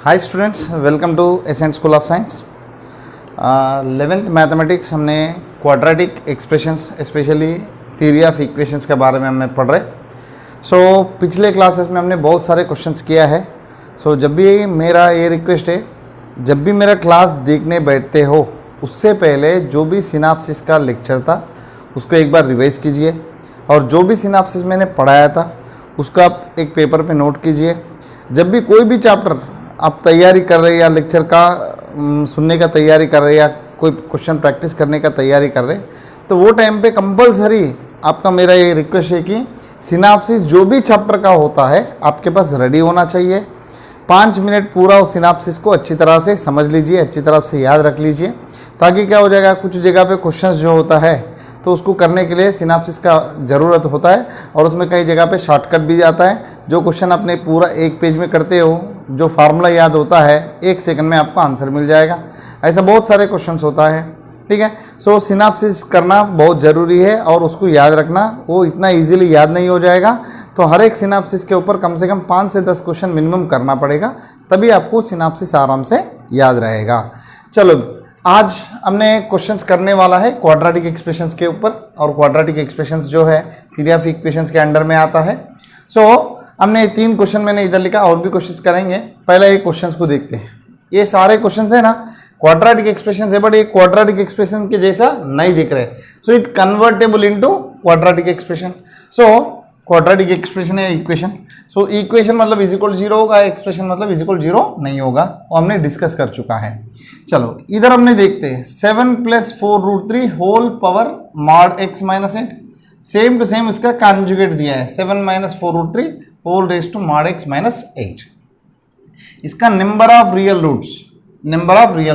Hi students, welcome to ascent school of science. 11th mathematics हमने quadratic expressions specially theory of equations के बारे में हमने पढ़ रहे। पिछले क्लासेस में हमने बहुत सारे क्वेश्चंस किया है। जब भी मेरा ये रिक्वेस्ट है, जब भी मेरा क्लास देखने बैठते हो उससे पहले जो भी सिनाप्सिस का लेक्चर था उसको एक बार रिवाइज कीजिए, और जो भी सिनाप्सिस मैंने पढ़ाया था उसको आप एक पेपर पे नोट कीजिए। जब भी कोई भी चैप्टर आप तैयारी कर रहे या लेक्चर का सुनने का तैयारी कर रहे या कोई क्वेश्चन प्रैक्टिस करने का तैयारी कर रहे, तो वो टाइम पे कंपलसरी आपका मेरा ये रिक्वेस्ट है कि सिनाप्सिस जो भी चैप्टर का होता है आपके पास रेडी होना चाहिए। 5 मिनट पूरा उस सिनाप्सिस को अच्छी तरह से समझ लीजिए, अच्छी तरह से याद रख लीजिए, ताकि क्या हो जाएगा, कुछ जगह पे क्वेश्चंस जो होता है तो उसको करने के लिए सिनाप्सिस का ज़रूरत होता है, और उसमें कई जगह पे शॉर्टकट भी जाता है। जो क्वेश्चन अपने पूरा एक पेज में करते हो, जो फार्मूला याद होता है 1 सेकंड में आपको आंसर मिल जाएगा। ऐसा बहुत सारे क्वेश्चंस होता है, ठीक है। सिनाप्सिस करना बहुत ज़रूरी है और उसको याद रखना, वो इतना ईजिली याद नहीं हो जाएगा। तो हर एक सिनाप्सिस के ऊपर कम से कम 5 से 10 क्वेश्चन मिनिमम करना पड़ेगा, तभी आपको सिनाप्सिस आराम से याद रहेगा। चलो, आज हमने क्वेश्चंस करने वाला है क्वाड्रेटिक एक्सप्रेशंस के ऊपर, और क्वाड्रेटिक एक्सप्रेशंस जो है थ्योरी ऑफ इक्वेशंस के अंडर में आता है। हमने 3 क्वेश्चन मैंने इधर लिखा, और भी कोशिश करेंगे। पहले एक क्वेश्चंस को देखते हैं। ये सारे क्वेश्चंस है ना क्वाड्रेटिक एक्सप्रेशंस है, बट ये क्वाड्रेटिक एक्सप्रेशन के जैसा नहीं दिख रहे। It convertible into quadratic expression. Quadratic expression है इक्वेशन। इक्वेशन मतलब इज इक्वल 0 होगा, एक्सप्रेशन मतलब इज इक्वल 0 नहीं होगा, वो हमने डिस्कस कर चुका है। चलो इधर हमने देखते हैं 7 + 4√3 whole power mod x - 8। Same to same इसका कॉन्जुगेट दिया है, 7 - 4√3 whole raise to mod x - 8। इसका नंबर ऑफ रियल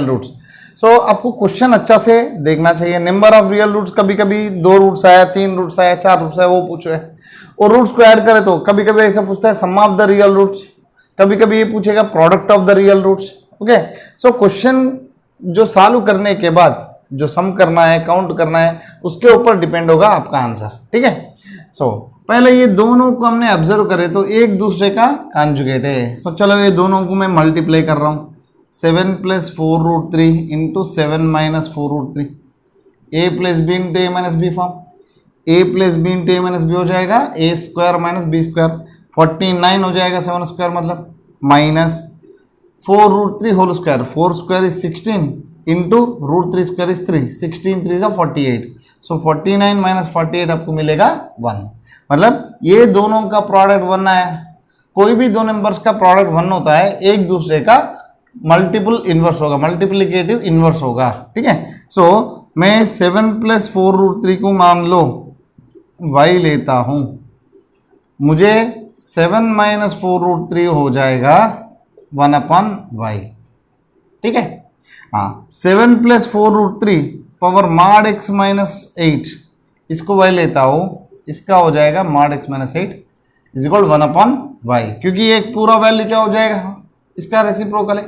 रूट्स। आपको क्वेश्चन अच्छा से देखना चाहिए। नंबर ऑफ रियल रूट्स, कभी कभी 2 रूट्स आया, 3 रूट्स आया, 4 रूट्स आया, वो पूछ रहे हैं। और रूट्स को ऐड करें तो कभी कभी ऐसा पूछता है sum of the real roots, कभी कभी ये पूछेगा product of the real roots. Okay, question जो सॉल्व करने के बाद जो सम करना है, काउंट करना है, उसके ऊपर डिपेंड होगा आपका आंसर, ठीक है। पहले ये दोनों को हमने ऑब्जर्व करें तो एक दूसरे का कॉन्जुगेट है। चलो ये दोनों को मैं मल्टीप्लाई कर रहा हूँ, 7 + 4√3 into 7 - 4√3, a + b into a - b form. a + b into a - b हो जाएगा a² - b², 49 हो जाएगा 7² मतलब, minus 4√3 whole square, 4² is 16 into √3² is 3, 16 3 = 48। 49 - 48 आपको मिलेगा 1। मतलब ये दोनों का प्रोडक्ट 1 है। कोई भी दो नंबर्स का प्रोडक्ट 1 होता है, एक दूसरे का मल्टीपल इनवर्स होगा, मल्टीप्लिकेटिव इनवर्स होगा, ठीक है। मैं 7 + 4√3 को मान लो y लेता हूं, मुझे 7 - 4√3 हो जाएगा 1/y, ठीक है। हाँ, 7 + 4√3 पावर मॉड x - 8, इसको y लेता हूं, इसका हो जाएगा mod x - 8 is equal 1/y, क्योंकि ये पूरा वैल्यू क्या हो जाएगा, इसका रेसिप्रोकल है।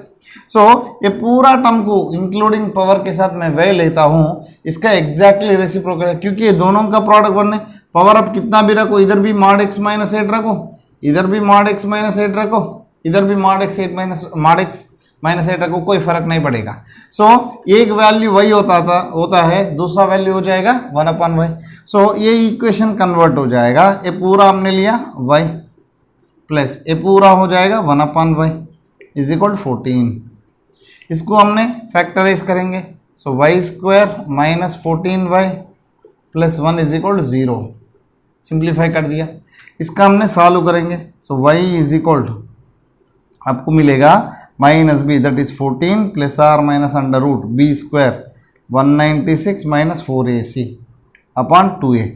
ये पूरा टर्म को इंक्लूडिंग पावर के साथ मैं वही लेता हूं, इसका एग्जैक्टली रेसिप्रोकल है, क्योंकि ये दोनों का प्रोडक्ट 1 है। पावर अब कितना भी रखो, इधर भी मॉड x - 8 रखो, इधर भी मॉड x - 8 रखो, इधर भी मॉड x - 8 रखो, कोई फर्क नहीं पड़ेगा। एक वैल्यू वही होता है, दूसरा वैल्यू हो जाएगा 1/y। ये इक्वेशन कन्वर्ट हो जाएगा, ये पूरा हमने लिया y प्लस ये पूरा हो जाएगा 1/y इज इक्वल 14। इसको हमने फैक्टराइज करेंगे, y² - 14y + 1 is equal 0। Simplify कर दिया। इसका हमने सॉल्व करेंगे, y इज इक्वल आपको मिलेगा -b, that is 14 + r - b², 196 - 4ac upon 2a।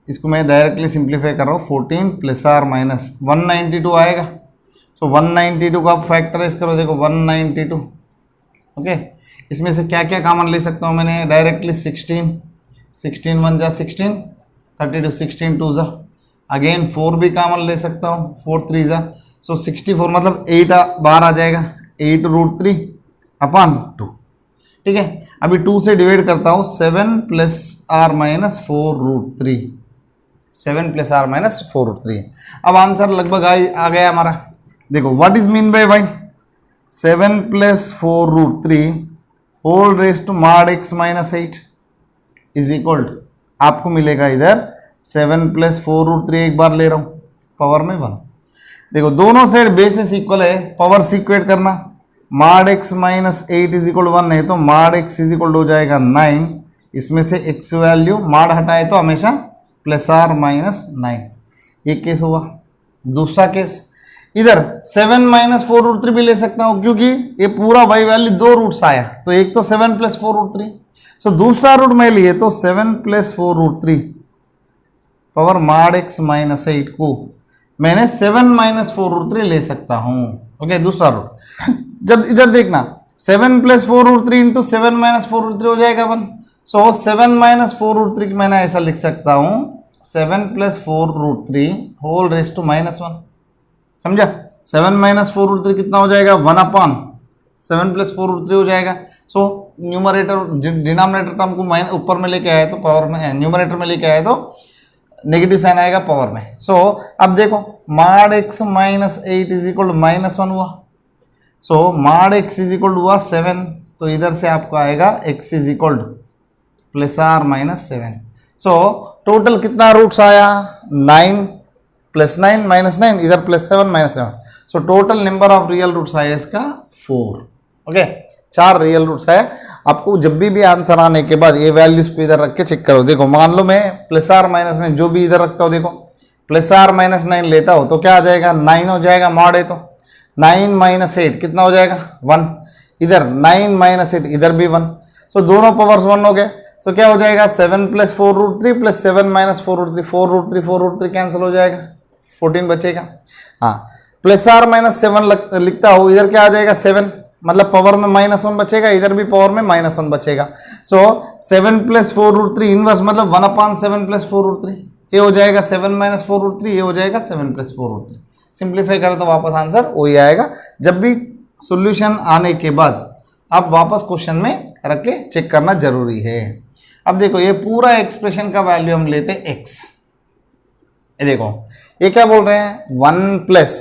इसको मैं डायरेक्टली सिंप्लीफाई कर रहा हूँ, 14 + r - 192 आएगा। 192 को आप फैक्टराइज करो, देखो 192, ओके। इसमें से क्या क्या कॉमन ले सकता हूँ मैंने, डायरेक्टली 16 1 जा 16, 32 16 2 जा, अगेन 4 भी कॉमन ले सकता हूँ, 4 3 जा, 64 मतलब 8 बाहर आ जाएगा, 8√3 अपॉन 2, ठीक है। अभी 2 से डिवाइड करता हूँ, 7 + r - 4√3 अब आंसर लगभग आ गया हमारा। देखो what is mean by y, 7 plus 4√3 whole raise to mod x minus 8 is equal to, आपको मिलेगा इधर 7 प्लस 4√3, एक बार ले रहा हूं पावर में 1। देखो दोनों साइड बेसिस इक्वल है, पावर से इक्वेट करना, mod x minus 8 is equal 1 है तो मॉड x इज इक्वल हो जाएगा 9, इसमें से x वैल्यू मॉड हटाए तो हमेशा प्लस आर माइनस 9। ये केस हुआ। दूसरा केस, इधर 7 माइनस 4√3 भी ले सकता हूं क्योंकि ये पूरा y वैल्यू दो रूट्स आया, तो एक तो 7 प्लस 4√3, सो दूसरा रूट में लिए तो 7 plus 4√3 power mod x minus 8 को मैंने 7 माइनस 4√3 ले सकता हूं। ओके, दूसरा रूट। जब इधर देखना 7 प्लस 4√3 इंटू 7 माइनस 4√3 हो जाएगा 1, सो 7 माइनस 4√3 मैंने ऐसा लिख सकता हूं 7 plus 4√3 whole raise to minus 1। समझा? 7 माइनस 4√3 कितना हो जाएगा, 1/7 प्लस 4√3 हो जाएगा। सो न्यूमरेटर डिनोमिनेटर टर्म को ऊपर में लेके आया तो पावर में, न्यूमरेटर में लेके आया तो नेगेटिव साइन आएगा पावर में। सो अब देखो mod x minus 8 is equal -1 हुआ, so mod x is equal हुआ 7, तो इधर से आपको आएगा x is equal plus or minus 7। So total कितना रूट्स आया, 9 प्लस 9 माइनस 9, इधर plus 7 minus 7, so total number of real roots आया इसका 4। ओके, 4 रियल रूट्स है। आपको जब भी आंसर आने के बाद ये वैल्यूज को इधर रख के चेक करो। देखो मान लो मैं प्लस आर माइनस 9 जो भी इधर रखता हूँ, देखो प्लस आर माइनस 9 लेता हो तो क्या आ जाएगा, 9 हो जाएगा, मॉड है तो 9 माइनस 8 कितना हो जाएगा, 1, इधर 9 माइनस 8 इधर भी 1, सो दोनों पावर्स 1 हो गए। सो क्या हो जाएगा 7 प्लस 4√3 प्लस 7 माइनस 4√3, 4√3 कैंसिल हो जाएगा, 14 बचेगा। हाँ, प्लस आर माइनस 7 लिखता हो, इधर क्या आ जाएगा 7, मतलब पावर में -1 बचेगा, इधर भी पावर में -1 बचेगा। सो 7 प्लस 4√3 इनवर्स मतलब 1/7 प्लस 4√3, ये हो जाएगा 7 माइनस 4√3, ये हो जाएगा 7 प्लस 4√3। सिंप्लीफाई करें तो वापस आंसर वही आएगा। जब भी सॉल्यूशन आने के बाद आप वापस क्वेश्चन में रख के चेक करना जरूरी है। अब देखो ये पूरा एक्सप्रेशन का वैल्यू हम लेते हैं x, ये देखो ये क्या बोल रहे हैं, 1 प्लस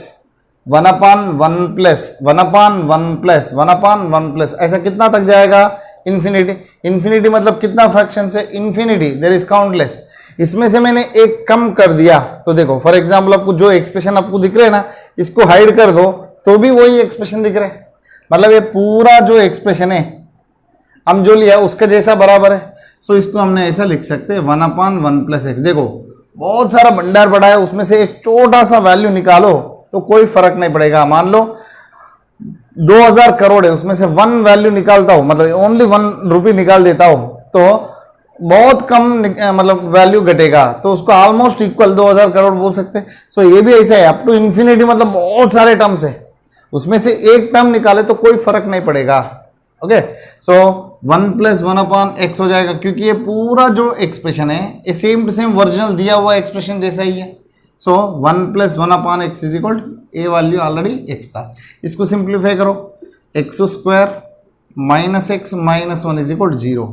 1/1 प्लस 1/1 प्लस 1/1 प्लस, ऐसा कितना तक जाएगा, इन्फिनिटी। इन्फिनिटी मतलब कितना फ्रैक्शन से, इन्फिनिटी, देयर इज काउंटलेस। इसमें से मैंने एक कम कर दिया तो देखो फॉर एग्जाम्पल आपको जो एक्सप्रेशन आपको दिख रहे हैं ना, इसको हाइड कर दो तो भी वही एक्सप्रेशन दिख रहे हैं, मतलब ये पूरा जो एक्सप्रेशन है हम जो लिया उसका जैसा बराबर है। सो इसको हमने ऐसा लिख सकते हैं 1/1 प्लस x। देखो बहुत सारा भंडार पड़ा है, उसमें से एक छोटा सा वैल्यू निकालो तो कोई फर्क नहीं पड़ेगा। मान लो 2000 करोड़ है, उसमें से 1 वैल्यू निकालता हो, मतलब ओनली 1 रुपये निकाल देता हो तो बहुत कम मतलब वैल्यू घटेगा, तो उसको ऑलमोस्ट इक्वल 2000 करोड़ बोल सकते हैं। सो ये भी ऐसा है, अप टू इन्फिनिटी मतलब बहुत सारे टर्म्स है, उसमें से एक टर्म निकाले तो कोई फर्क नहीं पड़ेगा। ओके, सो 1 प्लस 1/x हो जाएगा, क्योंकि ये पूरा जो एक्सप्रेशन है ये सेम टू सेम ओरिजिनल दिया हुआ एक्सप्रेशन जैसा ही है। So 1 plus 1/x is equal, a value already x था, इसको सिंप्लीफाई करो, x² minus x minus 1 is equal 0।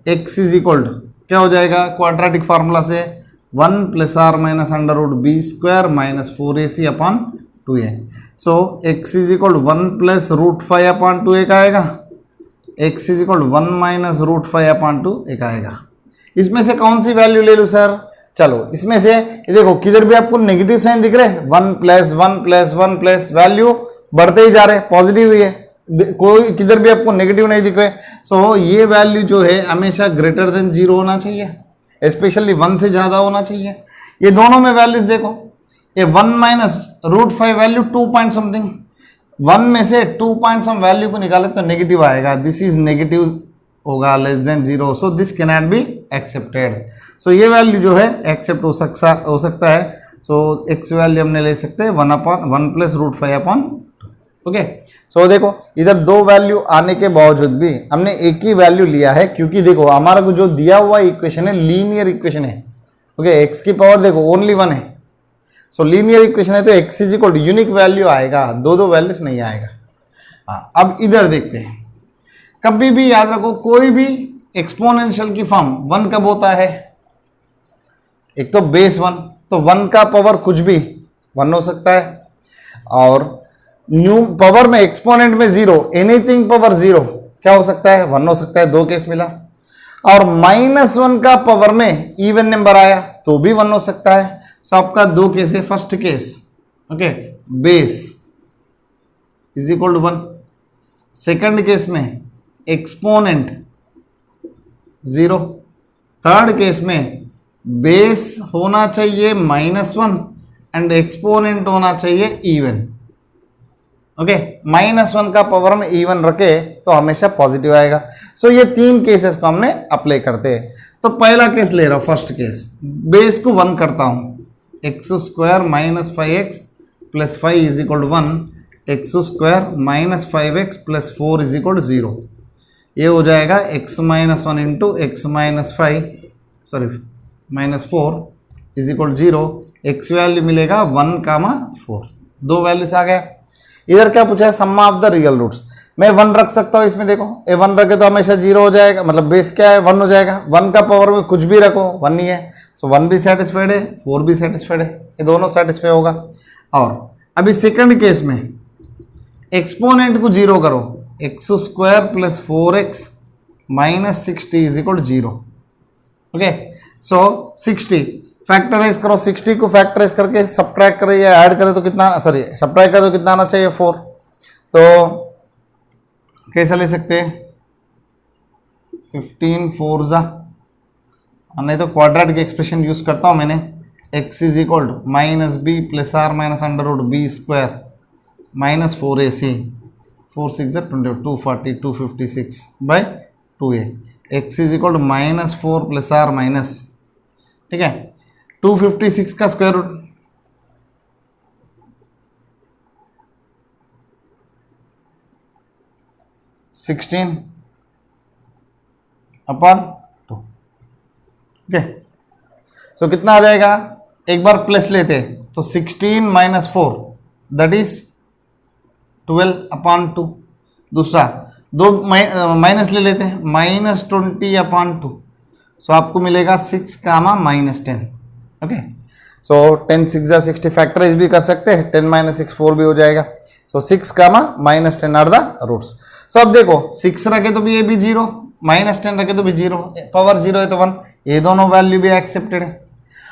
x is equal क्या हो जाएगा, क्वाड्रेटिक फार्मूला से 1 plus or minus √b² minus 4ac upon 2a। So x is equal 1 plus √5 upon 2 एक आएगा, x is equal 1 minus √5 upon 2 एक आएगा। इसमें से कौन सी वैल्यू ले लूँ सर, चलो इसमें से ये देखो किधर भी आपको नेगेटिव साइन दिख रहे हैं, 1 प्लस 1 प्लस 1 प्लस वैल्यू बढ़ते ही जा रहे हैं, पॉजिटिव ही है, कोई किधर भी आपको नेगेटिव नहीं दिख रहे। सो ये वैल्यू जो है हमेशा ग्रेटर देन 0 होना चाहिए, स्पेशली 1 से ज़्यादा होना चाहिए। ये दोनों में वैल्यूज देखो, ये 1 माइनस √5 वैल्यू 2 पॉइंट समथिंग, 1 में से 2 पॉइंट सम वैल्यू को निकाले तो नेगेटिव आएगा, दिस इज नेगेटिव होगा less than 0, so this can not be accepted. So ये वैल्यू जो है एक्सेप्ट हो सकता है। सो एक्स वैल्यू हमने ले सकते हैं 1 प्लस √5 अपॉन। ओके, सो देखो इधर दो वैल्यू आने के बावजूद भी हमने एक ही वैल्यू लिया है, क्योंकि देखो हमारा को जो दिया हुआ इक्वेशन है लीनियर इक्वेशन है। ओके, एक्स की पावर देखो ओनली 1 है, सो लीनियर इक्वेशन है तो x is equal unique value आएगा, दो वैल्यूज नहीं आएगा। हाँ, अब इधर देखते हैं, कभी भी याद रखो कोई भी एक्सपोनेंशियल की फॉर्म 1 कब होता है, एक तो बेस 1, तो 1 का पावर कुछ भी 1 हो सकता है, और न्यू पावर में एक्सपोनेंट में 0, एनीथिंग पावर 0 क्या हो सकता है, 1 हो सकता है, 2 केस मिला। और -1 का पावर में इवन नंबर आया तो भी 1 हो सकता है। सो आपका 2 केस है। First case okay, base is equal to 1। Second case में एक्सपोनेंट 0। थर्ड केस में बेस होना चाहिए -1 एंड एक्सपोनेंट होना चाहिए इवन। ओके, -1 का पावर में इवन रखे तो हमेशा पॉजिटिव आएगा। सो ये 3 केसेस को हमने अप्लाई करते हैं। तो पहला केस ले रहा हूं, फर्स्ट केस, बेस को 1 करता हूं, x² - 5x + 5 is equal to 1, x² - 5x + 4 is equal to 0। ये हो जाएगा x - 1 into x - 5 sorry -4 is equal 0। x value मिलेगा 1, 4, 2 वैल्यूज आ गया। इधर क्या पूछा है, sum of the real roots. मैं 1 रख सकता हूँ इसमें, देखो ये 1 रखे तो हमेशा 0 हो जाएगा, मतलब बेस क्या है 1 हो जाएगा। 1 का पावर में कुछ भी रखो 1 ही है। सो 1 भी सेटिस्फाइड है, 4 भी सेटिस्फाइड है, ये दोनों सेटिस्फाई होगा। और अभी सेकंड केस में एक्सपोनेंट को 0 करो, x² + 4x - 60 is equal 0। Okay, so 60 factorise करो, 60 को फैक्टराइज करके सब्ट्रैक्ट करें या ऐड करें तो कितना, सॉरी सब्ट्रैक्ट करें तो कितना आना चाहिए 4। तो कैसा ले सकते हैं 15 4 जा, नहीं तो क्वाड्रेटिक एक्सप्रेशन यूज करता हूं मैंने, x is equal to -b + r - √b² - 4ac 4 6 20 240 256 by 2a। x is equal to -4 + r minus, ठीक है, 256 का square root 16 upon 2। Okay, so कितना आ जाएगा, एक बार प्लस लेते तो 16 - 4 दैट इज 12 अपॉन 2। दूसरा 2 माइनस ले लेते हैं, -20 अपॉन 2। सो आपको मिलेगा 6, -10। ओके, सो 10 6 जा 60 फैक्टराइज भी कर सकते हैं, 10 - 6 4 भी हो जाएगा। सो 6, -10 आर द रूट्स। सो अब देखो 6 रखे तो भी ये भी 0, -10 रखे तो भी 0, पावर 0 है तो 1, ये दोनों वैल्यू भी एक्सेप्टेड है।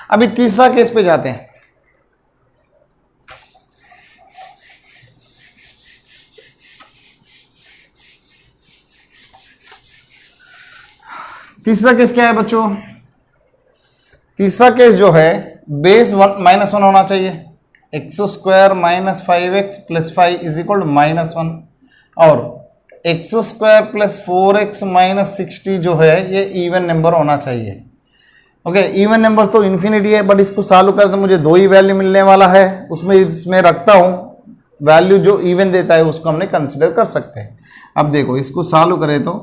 अभी तीसरा केस पे जाते हैं। तीसरा केस क्या है बच्चों, तीसरा केस जो है बेस -1 होना चाहिए, x² - 5x + 5 इज इक्वल -1, और x² + 4x - 60 जो है ये इवन नंबर होना चाहिए। ओके, इवन नंबर तो इन्फिनिटी है, बट इसको सॉल्व कर तो मुझे 2 ही वैल्यू मिलने वाला है, उसमें इसमें रखता हूँ वैल्यू जो इवन देता है उसको हमने कंसिडर कर सकते हैं। अब देखो इसको सॉल्व करें तो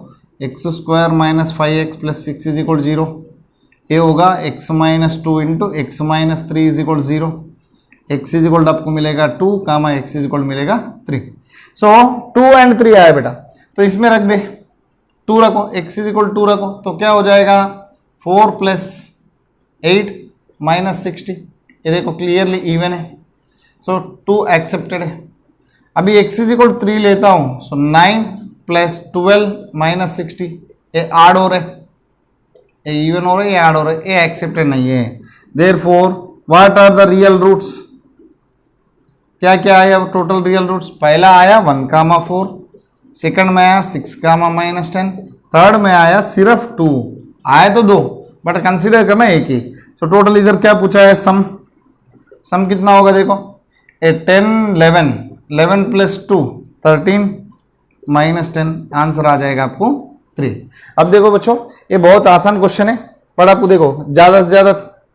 x² - 5x + 6 इज इक्वल 0, ये होगा x - 2 into x - 3 is equal 0। x is equal आपको मिलेगा 2, x इज इक्वल मिलेगा 3। सो 2 एंड 3 आया बेटा, तो इसमें रख दे 2 रखो, x इज इक्वल 2 रखो तो क्या हो जाएगा 4 + 8 - 60। ये देखो क्लियरली इवन है, सो 2 एक्सेप्टेड है। अभी x इज इक्वल 3 लेता हूँ, सो 9 + 12 - 60, ये ऐड हो रहा है, ये इवन हो रहा है, ये ऐड हो रहा है, ये एक्सेप्टेड नहीं है। Therefore what are the real roots, क्या क्या आया टोटल रियल रूट्स, पहला आया 1, 4, सेकंड में आया 6, -10, थर्ड में आया सिर्फ 2, आए तो 2 बट कंसीडर करना एक ही। सो टोटल इधर क्या पूछा है, सम कितना होगा देखो, 10 11 11 + 2 13 -10, आंसर आ जाएगा आपको 3। अब देखो बच्चों ये बहुत आसान क्वेश्चन है, पर आपको देखो ज़्यादा से ज़्यादा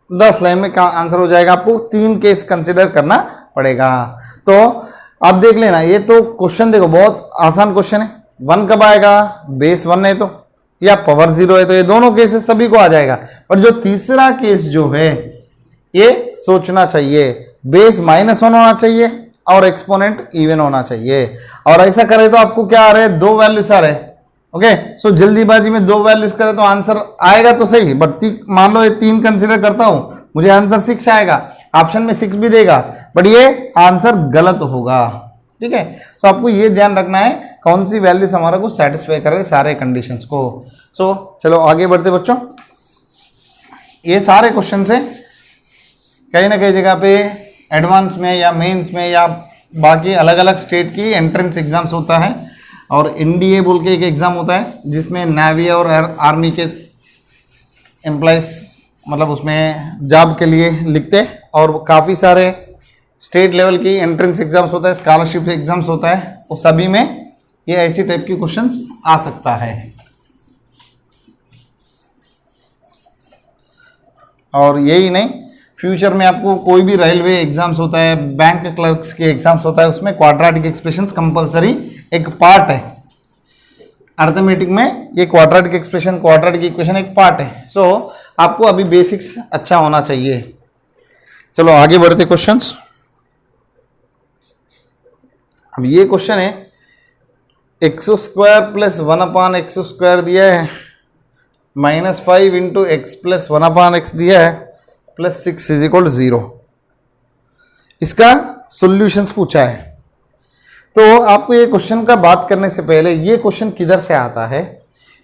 10 लाइन में क्या आंसर हो जाएगा, आपको 3 केस कंसिडर करना पड़ेगा। तो आप देख लेना, ये तो क्वेश्चन देखो बहुत आसान क्वेश्चन है। 1 कब आएगा, बेस 1 है तो, या पावर 0 है तो, ये दोनों केसेस सभी को आ जाएगा। पर जो तीसरा केस जो है ये सोचना चाहिए, बेस -1 होना चाहिए और एक्सपोनेंट इवन होना चाहिए। और ऐसा करें तो आपको क्या आ रहे हैं, 2 वैल्यूज आ रहे हैं। ओके, सो जल्दीबाजी में 2 वैल्यूज करें तो आंसर आएगा तो सही, बट मान लो ये 3 कंसिडर करता हूं, मुझे आंसर 6 आएगा। ऑप्शन में 6 भी देगा, बट ये आंसर गलत होगा। ठीक है, सो आपको ये ध्यान रखना है कौन सी वैल्यूज हमारा को सेटिस्फाई कर रहे सारे कंडीशंस को। सो चलो आगे बढ़ते बच्चों। ये सारे क्वेश्चन से कहीं ना कहीं जगह पे एडवांस में या मेंस में या बाकी अलग अलग स्टेट की एंट्रेंस एग्जाम्स होता है, और एनडीए बोल के एक एग्ज़ाम होता है जिसमें नेवी और आर्मी के एम्प्लॉयज मतलब उसमें जॉब के लिए लिखते हैं, और काफ़ी सारे स्टेट लेवल की एंट्रेंस एग्जाम्स होता है, स्कॉलरशिप एग्जाम्स होता है, वो सभी में ये ऐसी टाइप की क्वेश्चंस आ सकता है। और यही नहीं, फ्यूचर में आपको कोई भी रेलवे एग्जाम्स होता है, बैंक क्लर्क्स के एग्जाम्स होता है, उसमें क्वाड्रेटिक एक्सप्रेशंस कंपलसरी एक पार्ट है। अर्थमेटिक में ये क्वाड्रेटिक एक्सप्रेशन, क्वाड्रेटिक इक्वेशन एक पार्ट है। सो आपको अभी बेसिक्स अच्छा होना चाहिए। चलो आगे बढ़ते क्वेश्चंस। अब ये क्वेश्चन है एक्स स्क्वायर प्लस 1/x² दिया है, -5 इंटू एक्स प्लस 1/x दिया है, प्लस 6 = 0। इसका सॉल्यूशंस पूछा है। तो आपको ये क्वेश्चन का बात करने से पहले ये क्वेश्चन किधर से आता है,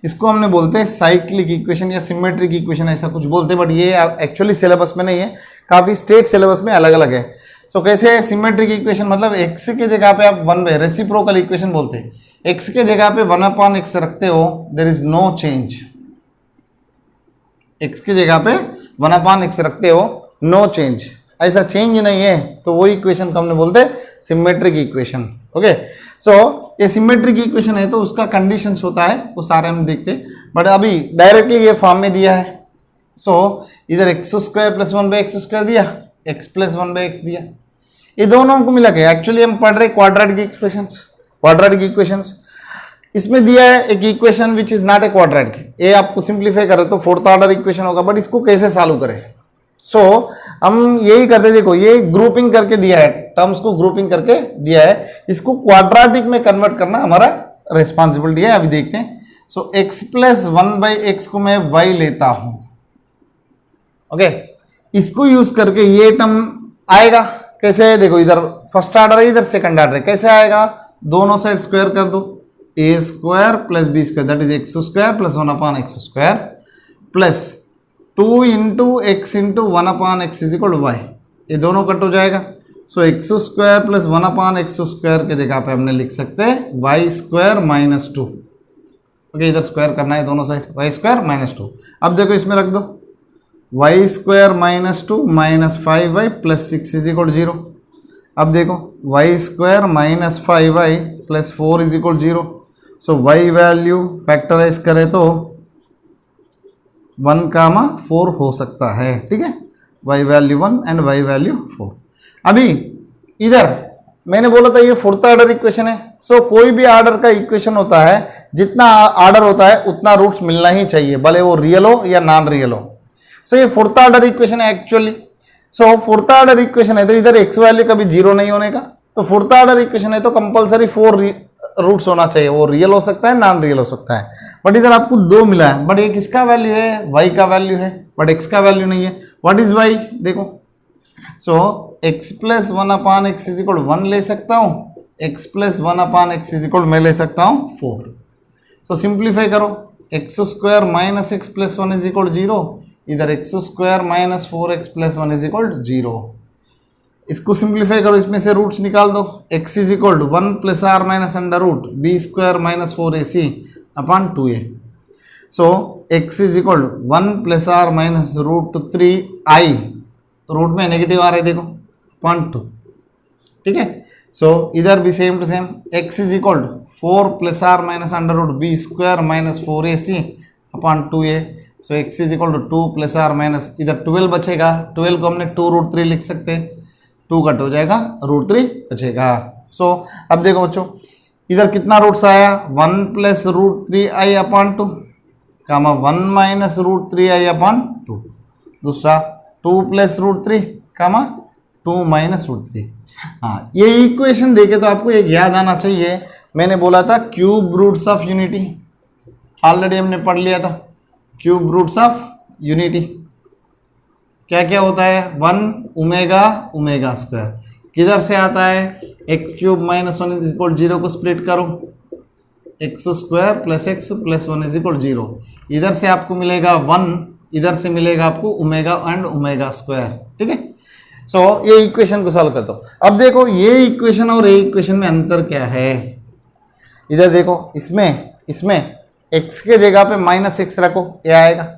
इसको हमने बोलते हैं साइक्लिक इक्वेशन या सिमेट्रिक इक्वेशन, ऐसा कुछ बोलते हैं, बट ये एक्चुअली सिलेबस में नहीं है, काफ़ी स्टेट सिलेबस में अलग अलग है। सो कैसे है सिमेट्रिक इक्वेशन, मतलब एक्स के जगह पे आप 1 रेसिप्रोकल इक्वेशन बोलते हैं, एक्स के जगह पे 1/x रखते हो, there is no change. X की जगह पे 1/x रखते हो, नो चेंज, ऐसा चेंज नहीं है, तो वो इक्वेशन को हमने बोलते हैं सिमेट्रिक इक्वेशन। ओके, सो ये सिमेट्रिक इक्वेशन है तो उसका कंडीशंस होता है, वो सारे हम देखते हैं, बट अभी डायरेक्टली ये फॉर्म में दिया है। सो इधर x² प्लस 1/x² दिया, x प्लस 1/x दिया, ये दोनों को मिला के एक्चुअली हम पढ़ रहे क्वाड्रेटिक एक्सप्रेशंस, क्वाड्रेटिक इक्वेशंस। इसमें दिया है एक equation which is not a quadratic, ये आपको सिंप्लीफाई करे तो 4th ऑर्डर इक्वेशन होगा, बट इसको कैसे सॉल्व करें। सो हम यही करते, देखो ये ग्रुपिंग करके दिया है, टर्म्स को ग्रुपिंग करके दिया है, इसको क्वाड्रेटिक में कन्वर्ट करना हमारा रिस्पॉन्सिबिलिटी है। अभी देखते हैं। सो x प्लस 1/x को मैं y लेता हूं, ओके, इसको यूज करके ये टर्म आएगा कैसे है, देखो इधर फर्स्ट ऑर्डर है, इधर सेकंड ऑर्डर है, कैसे आएगा, दोनों साइड स्क्वायर कर दो, a² plus b² that is x² plus 1/x² plus 2 into x into 1/x = y, ये दोनों कट हो जाएगा। सो x² प्लस 1/x² के जगह पे हमने लिख सकते हैं y² - 2। ओके, इधर स्क्वायर करना है दोनों साइड, y² - 2। अब देखो इसमें रख दो y² - 2 - 5y प्लस 6 = 0। अब देखो y² - 5y प्लस 4 = 0। सो y वैल्यू फैक्टराइज करें तो 1,4 हो सकता है। ठीक है, y value 1 and y value 4। अभी इधर मैंने बोला था ये 4th ऑर्डर इक्वेशन है। सो कोई भी ऑर्डर का इक्वेशन होता है, जितना ऑर्डर होता है उतना रूट्स मिलना ही चाहिए, भले वो रियल हो या नॉन रियल हो। सो ये 4th ऑर्डर इक्वेशन है एक्चुअली। सो 4th ऑर्डर इक्वेशन है तो इधर x वैल्यू कभी 0 नहीं होने का, तो 4th ऑर्डर इक्वेशन है तो कंपलसरी 4 रूट्स होना चाहिए, वो रियल हो सकता है, नॉन रियल हो सकता है, बट इधर आपको 2 मिला है, बट ये किसका वैल्यू है, y का वैल्यू है, बट x का वैल्यू नहीं है। व्हाट इज y, देखो, सो x प्लस 1/x = 1 ले सकता हूँ, x प्लस 1/x = मैं ले सकता हूँ 4। सो सिंप्लीफाई करो, x² माइनस x प्लस 1 = 0, इधर x² माइनस 4x प्लस 1 = 0। इसको सिंप्लीफाई करो, इसमें से रूट्स निकाल दो, x = 1 plus r minus under root b² minus 4ac upon 2a। So x = 1 plus r minus √3i, root में नेगेटिव आ रहा है देखो, अपॉन 2। ठीक है, सो इधर भी same to same, x = 4 plus r minus under root b² minus 4ac upon 2a। So x = 2 plus r minus, इधर 12 बचेगा, 12 को हमने 2√3 लिख सकते हैं, 2 कट हो जाएगा, √3 बचेगा। सो अब देखो बच्चों, इधर कितना रूट्स आया, 1 plus √3i upon 2, 1 minus √3i upon 2, दूसरा 2 प्लस √3, 2 माइनस √3। हाँ, ये इक्वेशन देखे तो आपको एक याद आना चाहिए, मैंने बोला था cube roots of unity, already हमने पढ़ लिया था, क्यूब रूट्स ऑफ यूनिटी। क्या क्या होता है, 1 ओमेगा ओमेगा स्क्वायर, किधर से आता है, x cube minus 1 is equal 0 को स्प्लिट करो, x square plus x plus 1 is equal 0, इधर से आपको मिलेगा 1, इधर से मिलेगा आपको ओमेगा एंड ओमेगा स्क्वायर, ठीक है। सो ये इक्वेशन को सॉल्व करता हूं। अब देखो ये इक्वेशन और ये इक्वेशन में अंतर क्या है, इधर देखो, इसमें x के जगह पे माइनस एक्स रखो, ये आएगा,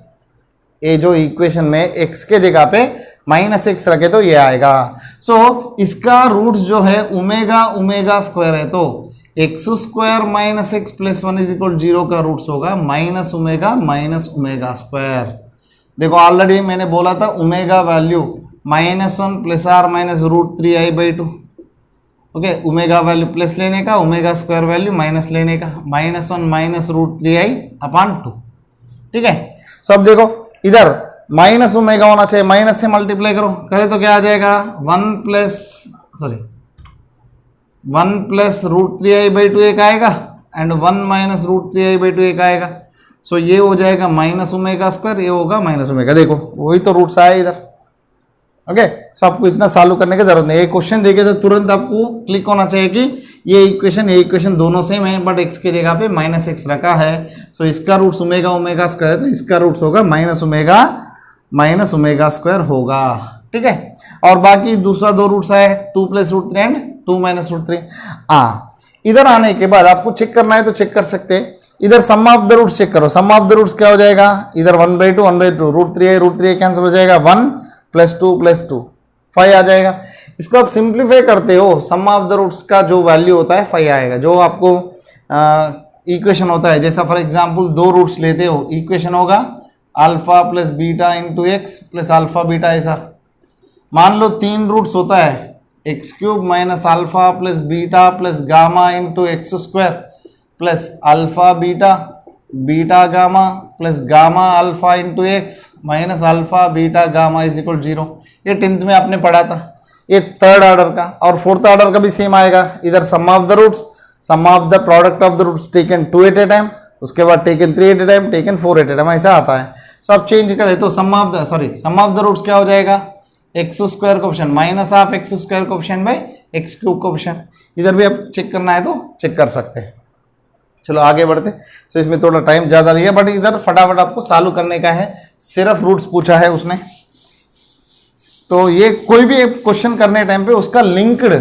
ये जो इक्वेशन में x के जगह पे माइनस एक्स रखे तो ये आएगा। सो इसका रूट जो है ओमेगा ओमेगा स्क्वायर है, तो x square minus x plus 1 is equal 0 का रूट्स होगा माइनस ओमेगा स्क्वायर। देखो ऑलरेडी मैंने बोला था omega value -1 plus or minus √3i/2, okay, omega value plus लेने का, ओमेगा स्क्वायर वैल्यू माइनस लेने का, -1 माइनस √3i/2, ठीक है। सब देखो इधर माइनस ओमेगा होना चाहिए, माइनस से मल्टीप्लाई करो, करे तो क्या आ जाएगा, 1 प्लस √3i/2 एक आएगा एंड 1 माइनस √3i/2 एक आएगा। सो ये हो जाएगा माइनस ओमेगा स्क्वायर, ये होगा माइनस ओमेगा, देखो वही तो रूट्स आया इधर, ओके। सो आपको इतना सॉल्व करने की जरूरत नहीं, ये क्वेश्चन देखे तो तुरंत आपको क्लिक होना चाहिए कि ये इक्वेशन दोनों सेम है, बट एक्स की जगह पे माइनस एक्स रखा है। सो इसका रूट्स ओमेगा ओमेगा स्क्वायर है, तो इसका रूट्स होगा माइनस ओमेगा स्क्वायर होगा, ठीक है। और बाकी दूसरा दो रूट्स आए, 2 प्लस √3 एंड 2 माइनस √3। इधर आने के बाद आपको चेक करना है तो चेक कर सकते हैं, इधर sum of the roots check करो, सम ऑफ द रूट्स क्या हो जाएगा, इधर 1/2 1/2, √3 कैंसिल हो जाएगा, 1 प्लस 2 5 आ जाएगा। इसको आप सिंप्लीफाई करते हो, सम ऑफ द रूट्स का जो वैल्यू होता है 5 आएगा, जो आपको इक्वेशन होता है, जैसा फॉर एग्जांपल 2 रूट्स लेते हो, इक्वेशन होगा alpha plus beta into x plus alpha beta, ऐसा मान लो 3 रूट्स होता है, x cube minus alpha plus beta plus gamma into x square plus alpha beta beta gamma plus gamma alpha into x minus alpha beta gamma is equal 0। ये 10th में आपने पढ़ा था, ये 3rd ऑर्डर का, और 4th ऑर्डर का भी सेम आएगा। इधर sum of the roots, sum of the product of the roots taken 2 at a time, उसके बाद taken 3 at a time, taken 4 at a time, ऐसा आता है। सो आप चेंज करें तो सम ऑफ द रूट्स क्या हो जाएगा, x square coefficient minus of x square coefficient by x cube coefficient. इधर भी आप चेक करना है तो चेक कर सकते हैं। चलो आगे बढ़ते। सो इसमें थोड़ा टाइम ज़्यादा लिया, बट इधर फटाफट आपको सॉल्व करने का है, सिर्फ रूट्स पूछा है उसने। तो ये कोई भी क्वेश्चन करने टाइम पे उसका लिंक्ड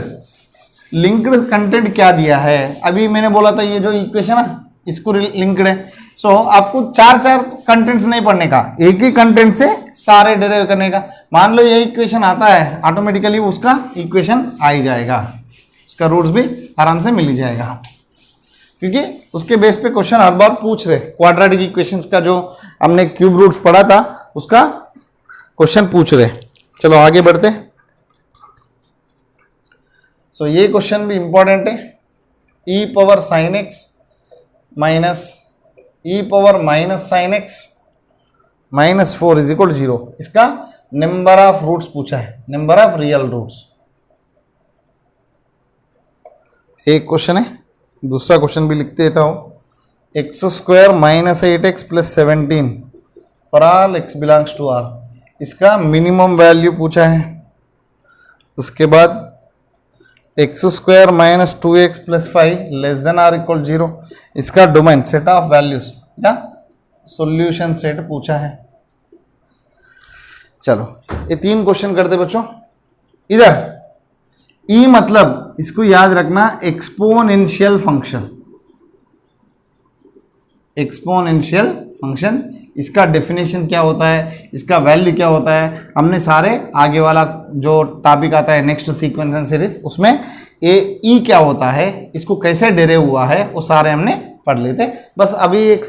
कंटेंट क्या दिया है, अभी मैंने बोला था ये जो इक्वेशन है इसको लिंक्ड है। सो आपको 4 कंटेंट्स नहीं पढ़ने का, एक ही कंटेंट से सारे डेरिव करने का। मान लो ये इक्वेशन आता है, ऑटोमेटिकली उसका इक्वेशन आ ही जाएगा, उसका रूट्स भी आराम से मिल ही जाएगा, क्योंकि उसके बेस पे क्वेश्चन हर बार पूछ रहे। क्वाड्रेटिक इक्वेशंस का जो हमने क्यूब रूट्स पढ़ा था उसका क्वेश्चन पूछ रहे। चलो आगे बढ़ते। सो ये क्वेश्चन भी इंपॉर्टेंट है, e power sine x minus e power minus sine x minus 4 is equal 0। इसका नंबर ऑफ रूट्स पूछा है, नंबर ऑफ रियल रूट्स। एक क्वेश्चन है, दूसरा क्वेश्चन भी लिख देता हूं, x square minus 8x plus 17 for all x belongs to r। इसका मिनिमम वैल्यू पूछा है। उसके बाद एक्स square minus 2x plus 5 less than or equal 0। इसका डोमेन सेट ऑफ वैल्यूज या सॉल्यूशन सेट पूछा है। चलो ये 3 क्वेश्चन करते बच्चों। इधर ई मतलब इसको याद रखना, एक्सपोनेंशियल फंक्शन। एक्सपोनेंशियल फंक्शन, इसका डेफिनेशन क्या होता है, इसका वैल्यू क्या होता है, हमने सारे आगे वाला जो टॉपिक आता है नेक्स्ट सीक्वेंस एंड सीरीज, उसमें ए ई क्या होता है, इसको कैसे डेरिव हुआ है, वो सारे हमने पढ़ लेते। बस अभी एक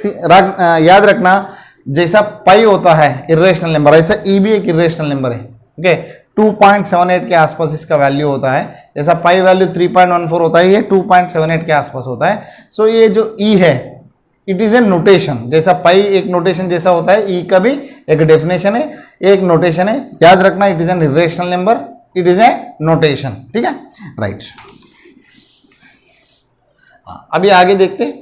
याद रखना, जैसा पाई होता है इर्रेशनल नंबर, ऐसा ई भी एक इर्रेशनल नंबर है। ओके, 2.78 के आसपास इसका वैल्यू होता है। जैसा पाई वैल्यू 3.14 होता है, ये 2.78 के आसपास होता है। सो ये जो ई है इट इज ए नोटेशन, जैसा पाई एक नोटेशन जैसा होता है, ई का भी एक डेफिनेशन है, एक नोटेशन है। याद रखना, it is an irrational number, it is A notation. ठीक है, राइट। अभी आगे देखते।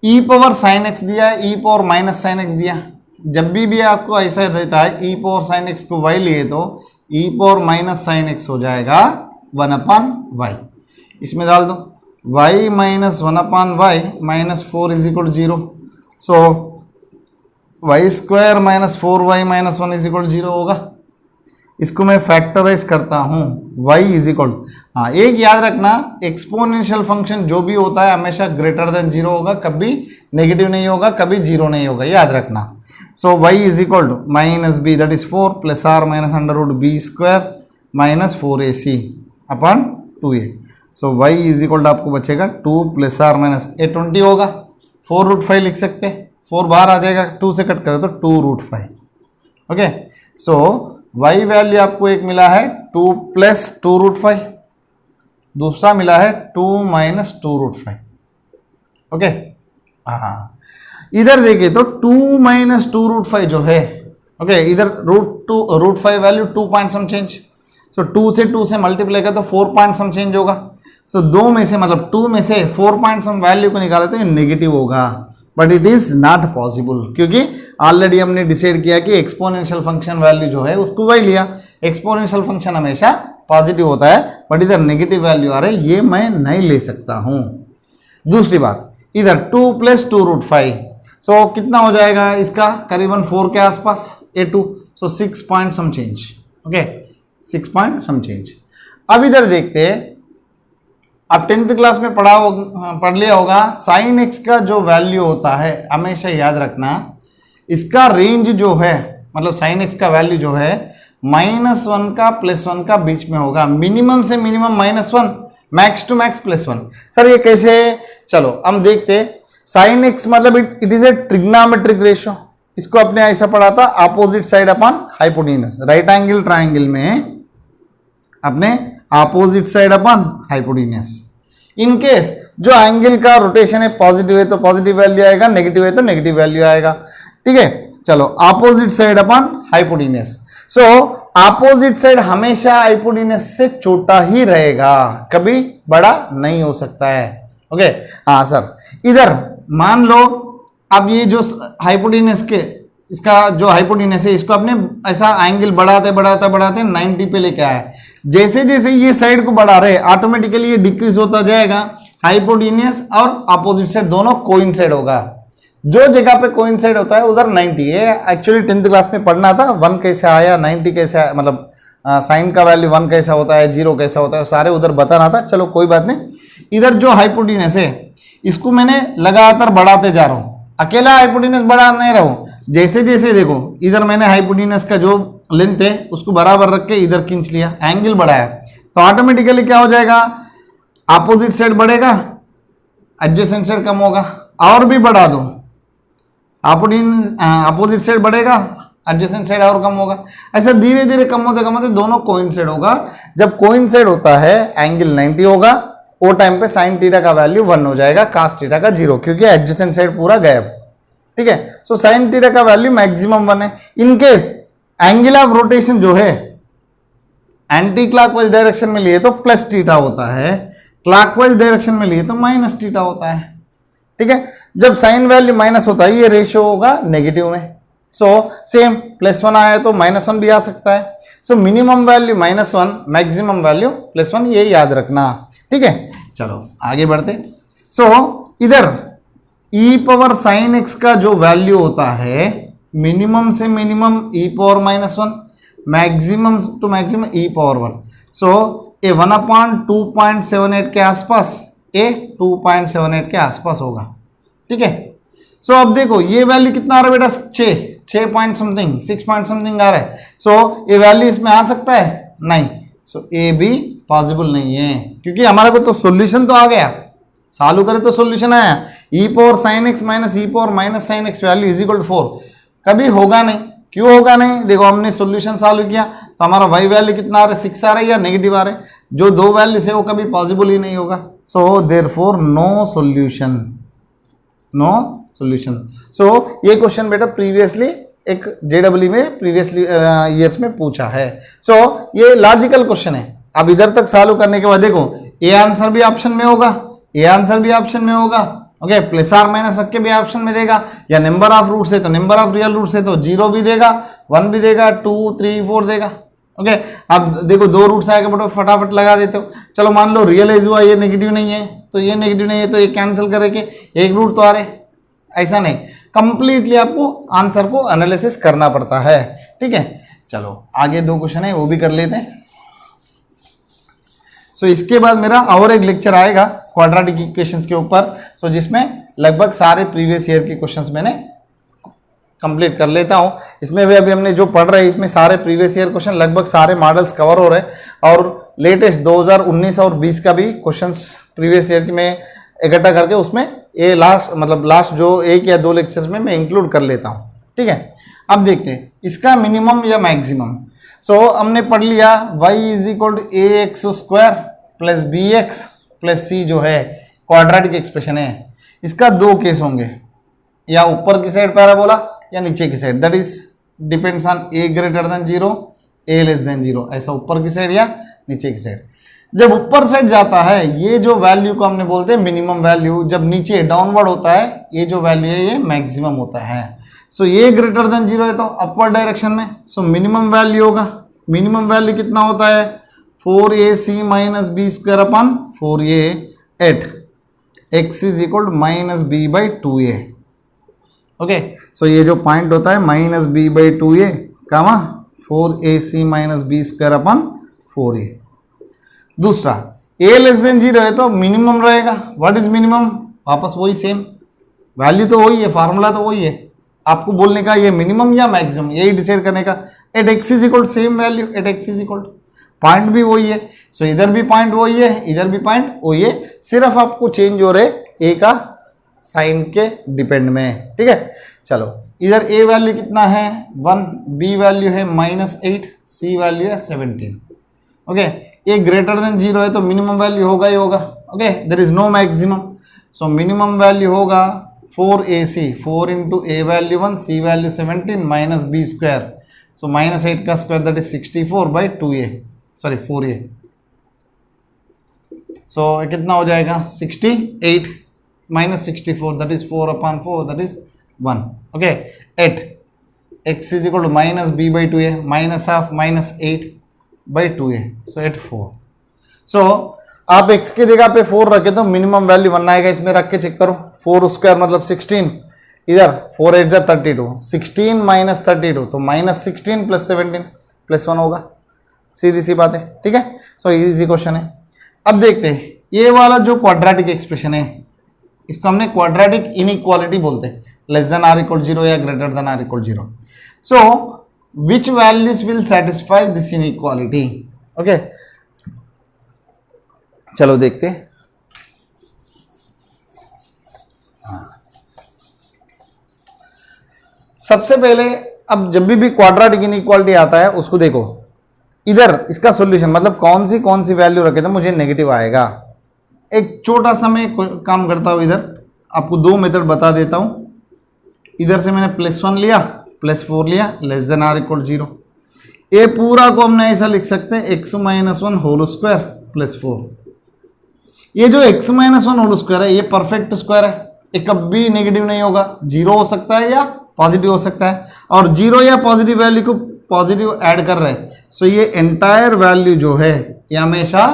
ई पावर साइन एक्स दिया है, e power minus sine x दिया। जब भी आपको ऐसा देता है ई पावर साइन एक्स को वाई लिए तो e power minus sine x हो जाएगा 1/y। इसमें डाल दो y minus 1/y minus 4 is equal 0। So y square minus 4y minus 1 is equal 0 होगा। इसको मैं फैक्टराइज करता हूँ y इज इक्वल, हाँ एक याद रखना, एक्सपोनेंशियल फंक्शन जो भी होता है हमेशा ग्रेटर देन 0 होगा, कभी नेगेटिव नहीं होगा, कभी 0 नहीं होगा, याद रखना। So y is equal to minus b that is 4 plus or minus under root b square minus 4ac upon 2a। So y is equal to आपको बचेगा 2 प्लस आर माइनस ए 20 होगा, 4√5 लिख सकते हैं, 4 बाहर आ जाएगा, 2 से कट करें तो 2√5। ओके, सो y वैल्यू आपको एक मिला है 2 प्लस 2√5, दूसरा मिला है 2 माइनस 2√5। ओके, हाँ इधर देखिए तो 2 माइनस 2√5 जो है, ओके इधर √5 वैल्यू 2 पॉइंट सम चेंज, सो 2 से 2 से मल्टीप्लाई कर तो 4 पॉइंट सम चेंज होगा। सो 2 में से मतलब 2 में से 4 पॉइंट सम वैल्यू को निकाले तो ये नेगेटिव होगा, but it is not possible क्योंकि ऑलरेडी हमने डिसाइड किया कि एक्सपोनेंशियल फंक्शन वैल्यू जो है उसको वही लिया। एक्सपोनेंशियल फंक्शन हमेशा पॉजिटिव होता है, बट इधर नेगेटिव वैल्यू आ रही है, ये मैं नहीं ले सकता हूं। दूसरी बात, इधर 2 प्लस 2√5, सो कितना हो जाएगा इसका, करीबन 4 के आसपास a2, सो 6 point some change. Okay, 6 point some change. अब इधर देखते हैं, आप 10th क्लास में पढ़ लिया होगा, साइन एक्स का जो वैल्यू होता है हमेशा याद रखना, इसका रेंज जो है मतलब साइन एक्स का वैल्यू जो है -1 का +1 का बीच में होगा, मिनिमम से minimum -1, max to max +1। Sir ये कैसे, चलो हम देखते। साइन एक्स मतलब it is a trigonometric ratio, इसको अपने ऐसा पढ़ा था, opposite side upon hypotenuse. Right angle triangle में अपने opposite side upon hypotenuse. In case जो एंगल का रोटेशन है पॉजिटिव है तो पॉजिटिव वैल्यू आएगा, नेगेटिव है तो नेगेटिव वैल्यू आएगा। ठीक है, चलो अपोजिट साइड अपॉन हाइपोटेन्यूज। सो अपोजिट साइड हमेशा हाइपोटेन्यूज से छोटा ही रहेगा, कभी बड़ा नहीं हो सकता है। ओके, हाँ सर, इधर मान लो अब ये जो हाइपोटेन्यूज के इसका जो हाइपोटेन्यूज है इसको अपने ऐसा एंगल बढ़ाते बढ़ाते बढ़ाते 90 पे लेके आया। जैसे जैसे ये साइड को बढ़ा रहे ऑटोमेटिकली ये डिक्रीज होता जाएगा, हाइपोटेन्यूज और अपोजिट साइड दोनों कोइंसाइड होगा। जो जगह पे कोइंसाइड होता है उधर 90 है। एक्चुअली 10th क्लास में पढ़ना था 1 कैसे आया, 90 कैसे आया, मतलब साइन का वैल्यू 1 कैसा होता है, 0 कैसा होता है, सारे उधर बताना था। चलो कोई बात नहीं, इधर जो हाइपोटेन्यूज है इसको मैंने लगातार बढ़ाते जा रहा हूँ, अकेला हाइपोटेन्यूज बढ़ा नहीं रहा हूँ। जैसे जैसे देखो इधर मैंने हाइपोटेन्यूज का जो लेंथ है उसको बराबर रख के इधर खींच लिया, एंगल बढ़ाया, तो ऑटोमेटिकली क्या हो जाएगा, अपोजिट साइड बढ़ेगा, एडजेसेंट साइड कम होगा। और भी बढ़ा दो, अपोजिट साइड बढ़ेगा, एडजेसेंट साइड और कम होगा। ऐसा धीरे धीरे कम होते दोनों कोइंसाइड होगा। जब कोइंसाइड होता है एंगल 90 होगा, वो टाइम पे साइन थीटा का वैल्यू 1 हो जाएगा, कास थीटा का 0, क्योंकि एडजेसेंट साइड पूरा गायब। ठीक है, सो साइन थीटा का वैल्यू मैक्सिमम 1 है। In case angle of rotation जो है एंटी क्लॉकवाइज डायरेक्शन में लिए तो प्लस थीटा होता है, क्लॉकवाइज डायरेक्शन में लिए तो माइनस थीटा होता है। ठीक है, जब साइन वैल्यू माइनस होता है ये रेशियो होगा नेगेटिव में। सो सेम +1 आया तो -1 भी आ सकता है। सो मिनिमम वैल्यू -1, मैक्सिमम वैल्यू +1, ये याद रखना। ठीक है, चलो आगे बढ़ते। सो इधर e पावर साइन एक्स का जो वैल्यू होता है मिनिमम से minimum e power -1, maximum to maximum e power 1। So a 1/2.78 के आसपास, ए 2.78 के आसपास होगा। ठीक है, सो अब देखो ये वैल्यू कितना आ रहा है बेटा, 6 पॉइंट समथिंग, 6 पॉइंट समथिंग आ रहा है। सो ये वैल्यू इसमें आ सकता है, नहीं। सो ए भी पॉसिबल नहीं है, क्योंकि हमारे को तो सॉल्यूशन तो आ गया, चालू करे तो सॉल्यूशन आया, e power sine x minus e power minus sine x value is equal to 4। कभी होगा नहीं, क्यों होगा नहीं, देखो हमने सॉल्यूशन चालू किया तो हमारा y वैल्यू कितना आ रहा है, 6 आ रहा है या नेगेटिव आ रहा है, जो दो वैल्यू है वो कभी पॉसिबल ही नहीं होगा। So therefore no solution, no solution. So ये क्वेश्चन बेटा प्रीवियसली एक JEE में प्रीवियसली ईयर्स में पूछा है। सो ये लॉजिकल क्वेश्चन है। अब इधर तक सॉल्व करने के बाद देखो ए आंसर भी ऑप्शन में होगा, ए आंसर भी ऑप्शन में होगा, ओके, प्लस आर माइनस रख के भी ऑप्शन में देगा, या नंबर ऑफ रूट्स है तो नंबर ऑफ रियल रूट्स है तो 0 भी देगा, 1 भी देगा, 2 3 4 देगा। ओके, अब देखो 2 रूट्स आएगा बटो फटाफट लगा देते हो। चलो मान लो रियलाइज हुआ ये नेगेटिव नहीं है, तो ये नेगेटिव नहीं है तो ये कैंसिल करके एक रूट तो आ रहे, ऐसा नहीं, कंप्लीटली आपको आंसर को एनालिसिस करना पड़ता है। ठीक है, चलो आगे 2 क्वेश्चन है वो भी कर लेते हैं। सो इसके बाद मेरा और एक लेक्चर आएगा क्वाड्रेटिक इक्वेशंस के ऊपर, सो जिसमें लगभग सारे प्रीवियस ईयर के क्वेश्चंस मैंने कंप्लीट कर लेता हूं। इसमें भी अभी हमने जो पढ़ रहे हैं इसमें सारे प्रीवियस ईयर क्वेश्चन लगभग सारे मॉडल्स कवर हो रहे हैं, और लेटेस्ट 2019 और 20 का भी क्वेश्चंस प्रीवियस ईयर में इकट्ठा करके उसमें ये लास्ट जो 1 या 2 लेक्चर्स में मैं इंक्लूड कर लेता हूँ। ठीक है, अब देखते हैं इसका मिनिमम या मैक्सिमम। सो हमने पढ़ लिया y is equal to a x square plus b x plus c जो है क्वाड्रेटिक एक्सप्रेशन है। इसका 2 केस होंगे, या ऊपर की साइड पैराबोला या नीचे की side, that is depends on A greater than 0 A less than 0, ऐसा ऊपर की साइड या नीचे की साइड। जब ऊपर साइड जाता है ये जो वैल्यू को हमने बोलते हैं मिनिमम वैल्यू, जब नीचे डाउनवर्ड होता है ये जो वैल्यू है ये मैक्सिमम होता है। सो ये ग्रेटर देन 0 है तो अपवर्ड डायरेक्शन में, सो मिनिमम वैल्यू होगा, मिनिमम वैल्यू कितना होता है 4ac minus b square upon 4a at x is equal minus b by 2a। Okay, so ये जो पॉइंट होता है minus b by 2a comma 4ac minus b square upon 4a। दूसरा a less than 0 है तो minimum रहेगा। What is minimum, वापस वही सेम वैल्यू तो वही है, फार्मूला तो वही है, आपको बोलने का ये मिनिमम या मैक्सिमम यही डिसाइड करने का। At x is equal same value, at x is equal point भी वही है, सो इधर भी पॉइंट वही है इधर भी पॉइंट वही है, सिर्फ आपको चेंज हो रहे ए का साइन के डिपेंड में। ठीक है, चलो इधर ए वैल्यू कितना है 1, बी वैल्यू है -8, सी वैल्यू है 17। ओके, ए ग्रेटर देन 0 है तो मिनिमम वैल्यू होगा ही होगा। Okay, there is no maximum, so minimum value होगा 4ac, 4 into a value 1 c value 17 minus b square, so -8 का square that is 64 by 2a, sorry 4a। So कितना हो जाएगा 68 minus 64 that is 4 upon 4 that is 1। Okay, at x is equal to minus b by 2a minus half -8 by 2a, so at 4। सो आप x की जगह पे 4 रखे तो minimum value 1 आएगा, इसमें रख के चेक करो। 4 स्क्वायर मतलब 16, इधर 4 8 जा 32, 16 माइनस 32 तो -16 प्लस 17 प्लस 1 होगा, सीधी सी बात है। ठीक है, सो इजी क्वेश्चन है। अब देखते हैं ये वाला जो क्वाड्रेटिक एक्सप्रेशन है इसको हमने क्वाड्रेटिक इनइक्वालिटी बोलते हैं, लेस देन आर इक्वल 0 या greater than or equal 0। So which values will satisfy this inequality. Okay, चलो देखते हैं। सबसे पहले अब जब भी क्वाड्रेटिक इनइक्वालिटी आता है उसको देखो, इधर इसका सॉल्यूशन मतलब कौन सी वैल्यू रखे तो मुझे नेगेटिव आएगा। एक छोटा सा मैं काम करता हूँ, इधर आपको 2 मेथड बता देता हूँ। इधर से मैंने +1 लिया, +4 लिया, लेस देन आर इक्वल 0। ये पूरा को हमने ऐसा लिख सकते हैं x minus 1 whole square plus 4। ये जो x माइनस 1 होल स्क्वायर है ये परफेक्ट स्क्वायर है, ये कभी नेगेटिव नहीं होगा, 0 हो सकता है या पॉजिटिव हो सकता है, और 0 या पॉजिटिव वैल्यू को पॉजिटिव ऐड कर रहे हैं। सो ये एंटायर वैल्यू जो है ये हमेशा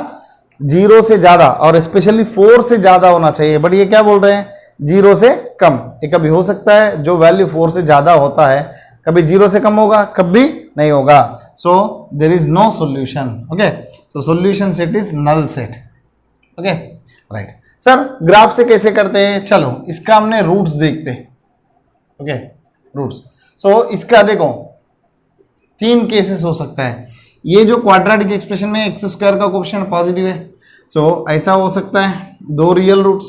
0 से ज़्यादा और स्पेशली 4 से ज़्यादा होना चाहिए, बट ये क्या बोल रहे हैं 0 से कम। ये कभी हो सकता है जो वैल्यू 4 से ज़्यादा होता है कभी 0 से कम होगा, कभी नहीं होगा। So there is no solution. Okay, so solution set is null set. Okay, right sir, graph से कैसे करते हैं, चलो इसका हमने रूट्स देखते हैं। Okay, roots. सो इसका देखो 3 केसेस हो सकता है। ये जो क्वाड्रेटिक एक्सप्रेशन में एक्स स्क्वायर का कोएफिशिएंट पॉजिटिव है, सो ऐसा हो सकता है 2 रियल रूट्स,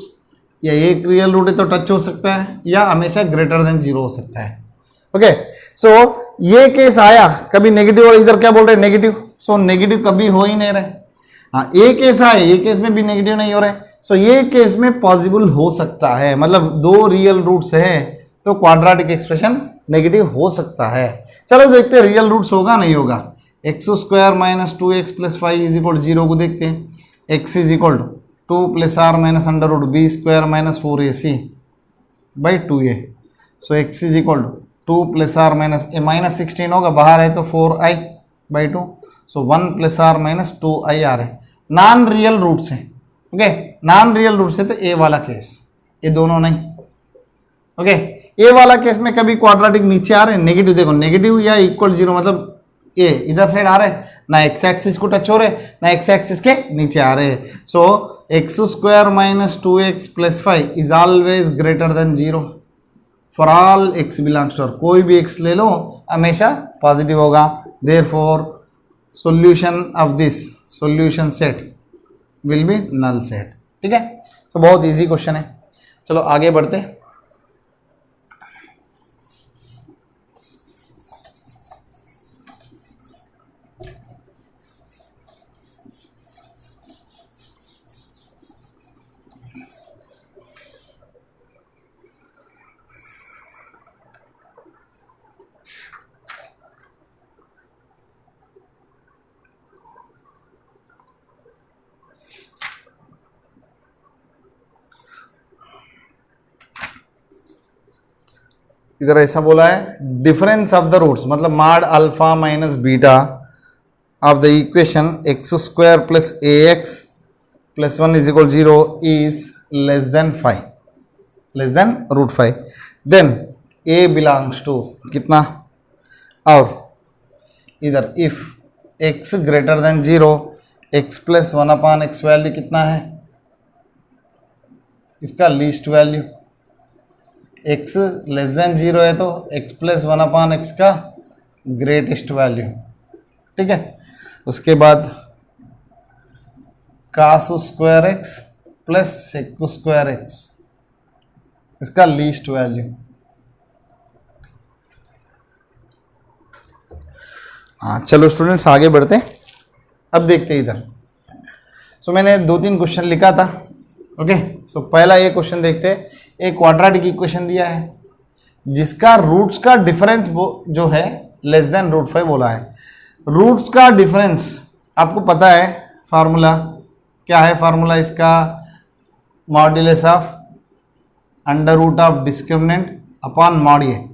या एक रियल रूट है तो टच हो सकता है, या हमेशा ग्रेटर देन 0 हो सकता है। ओके, सो ये केस आया कभी नेगेटिव, और इधर क्या बोल रहे हैं नेगेटिव, सो नेगेटिव कभी हो ही नहीं रहे। हाँ, ये केस आए, ये केस में भी नेगेटिव नहीं हो रहे, सो ये केस में पॉसिबल हो सकता है, मतलब 2 रियल रूट्स है तो क्वाड्रेटिक एक्सप्रेशन नेगेटिव हो सकता है। चलो देखते हैं रियल रूट्स होगा नहीं होगा। X square minus 2x plus 5 is equal 0 को देखते हैं। X is equal to 2 plus or minus under root b square minus 4ac by 2a। So x is equal to 2 plus or minus a minus 16 होगा, बाहर है तो 4i by 2। So 1 plus or minus 2i आ रहे, non real root से। Okay, non real root से तो ए वाला केस, ये दोनों नहीं। ओके, ए वाला केस में कभी क्वाड्रेटिक नीचे आ रहे हैं, नेगेटिव देखो, नेगेटिव या इक्वल 0 मतलब ए इधर साइड आ रहे, ना एक्स एक्सिस को टच हो रहे, ना एक्स एक्सिस के नीचे आ रहे। So x square minus 2x plus 5 is always greater than 0 for all x belongs to, कोई भी x ले लो हमेशा पॉजिटिव होगा। Therefore solution of this solution set will be null set. ठीक है, तो बहुत इजी क्वेश्चन है। चलो आगे बढ़ते। इधर ऐसा बोला है, डिफरेंस ऑफ द रूट्स मतलब mod alpha minus beta of the equation x square plus a x plus 1 is equal 0 is less than 5, less than root 5। Then a belongs to कितना, और इधर if x greater than 0 x plus 1 upon x value कितना है, इसका least value. x less than 0 है तो x plus 1 upon x का greatest value. ठीक है, उसके बाद cos square x plus sec square x, इसका लीस्ट वैल्यू। हाँ चलो स्टूडेंट्स आगे बढ़ते। अब देखते इधर। सो मैंने 2-3 क्वेश्चन लिखा था। ओके, सो पहला ये क्वेश्चन देखते हैं। एक क्वाड्रेटिक इक्वेशन दिया है जिसका रूट्स का डिफरेंस जो है लेस देन रूट 5 बोला है। रूट्स का डिफरेंस आपको पता है फार्मूला क्या है, फार्मूला इसका modulus of under root of discriminant upon mod a,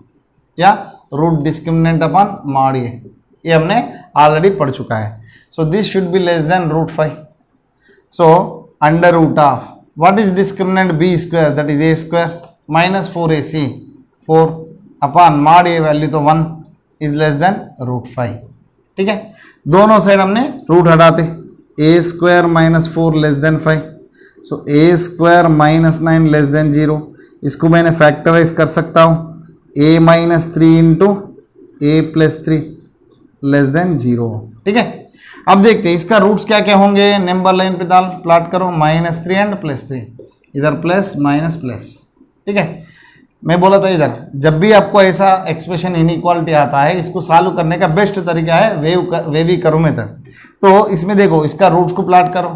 या root discriminant upon mod a, ये हमने ऑलरेडी पढ़ चुका है। So this should be less than root 5। So under root of what is discriminant b square, that is a square minus 4ac 4 upon mod a value तो 1 is less than root 5। ठीक है, दोनों side हमने root हटाते, a square minus 4 less than 5, so a square minus 9 less than 0। इसको मैंने factorise कर सकता हूँ, a minus 3 into a plus 3 less than 0। ठीक है, अब देखते हैं इसका रूट्स क्या क्या होंगे। नंबर लाइन पे दाल प्लॉट करो, -3 एंड +3, इधर प्लस माइनस प्लस। ठीक है, मैं बोला था इधर जब भी आपको ऐसा एक्सप्रेशन इनइक्वालिटी आता है, इसको सॉल्व करने का बेस्ट तरीका है वेवी कर्व मेथड। तो इसमें देखो इसका रूट्स को प्लॉट करो,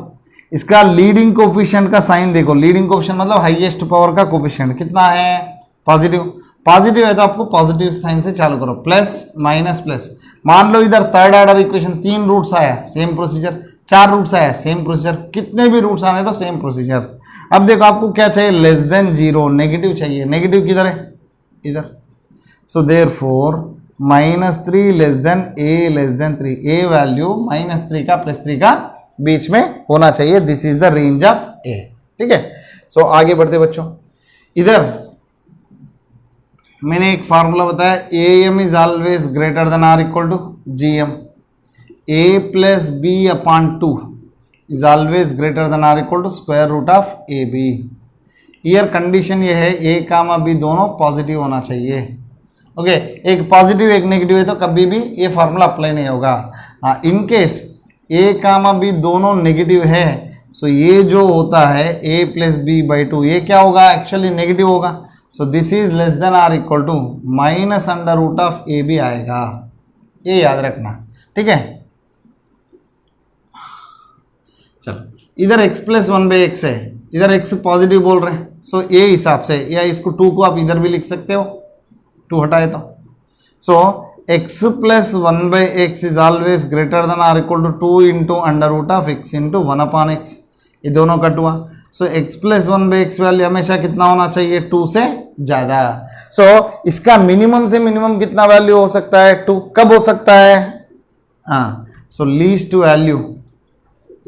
इसका लीडिंग कोफिशिएंट का साइन देखो, लीडिंग कोफिशिएंट मतलब हाईएस्ट पावर का कोफिशिएंट कितना है, पॉजिटिव। पॉजिटिव है तो आपको पॉजिटिव साइन से चालू करो, प्लस माइनस प्लस। मान लो इधर थर्ड ऑर्डर इक्वेशन 3 रूट्स आया, सेम प्रोसीजर, 4 रूट्स आया, सेम प्रोसीजर, कितने भी रूट्स आने तो सेम प्रोसीजर। अब देखो आपको क्या चाहिए, लेस देन 0, नेगेटिव चाहिए। नेगेटिव किधर है, इधर। So therefore -3 less than a less than 3, a value -3 का +3 का बीच में होना चाहिए। This is the range of a। ठीक है, सो आगे बढ़ते बच्चों। इधर मैंने एक फार्मूला बताया, am is always greater than or equal to gm, a plus b upon 2 is always greater than or equal to square root of a b. ईयर कंडीशन ये है a कामा b दोनों पॉजिटिव होना चाहिए। Okay, एक positive एक negative है तो कभी भी ये फार्मूला अप्लाई नहीं होगा। हाँ, in case a comma b दोनों नेगेटिव है, सो ये जो होता है a प्लस बी बाई 2, ये क्या होगा, एक्चुअली नेगेटिव होगा। So this is less than or equal to minus under root of a b आएगा, ये याद रखना। ठीक है, चलो इधर x प्लस 1/x है, इधर x पॉजिटिव बोल रहे हैं, सो ये हिसाब से, या इसको 2 को आप इधर भी लिख सकते हो, 2 हटाए तो। So x plus 1/x is always greater than or equal to 2 into under root of x into 1 upon x. ये दोनों कट हुआ। सो x प्लस 1/x वैल्यू हमेशा कितना होना चाहिए, 2 से ज़्यादा। सो इसका मिनिमम से मिनिमम कितना वैल्यू हो सकता है, 2। कब हो सकता है, हाँ, so least value,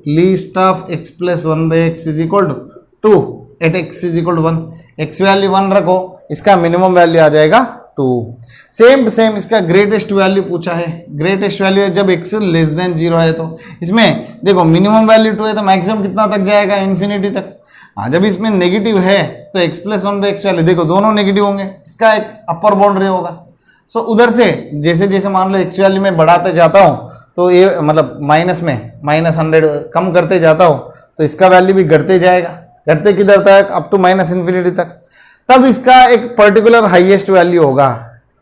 least of x plus 1/x is equal to 2 at x is equal to 1। x value 1 रखो, इसका मिनिमम वैल्यू आ जाएगा 2। सेम टू सेम इसका ग्रेटेस्ट वैल्यू पूछा है, ग्रेटेस्ट वैल्यू है जब x लेस देन 0 है। तो इसमें देखो मिनिमम वैल्यू 2 है तो मैक्सिमम कितना तक जाएगा, इन्फिनिटी तक। हाँ, जब इसमें नेगेटिव है तो x प्लस 1/x वैल्यू देखो दोनों नेगेटिव होंगे, इसका एक अपर बाउंड्री होगा। सो उधर से जैसे जैसे मान लो x वैल्यू में बढ़ाते जाता हूँ तो ये मतलब माइनस में -100 कम करते जाता हूँ तो इसका वैल्यू भी घटते जाएगा, घटते किधर तक, अप टू माइनस इन्फिनिटी तक। तब इसका एक पर्टिकुलर हाईएस्ट वैल्यू होगा,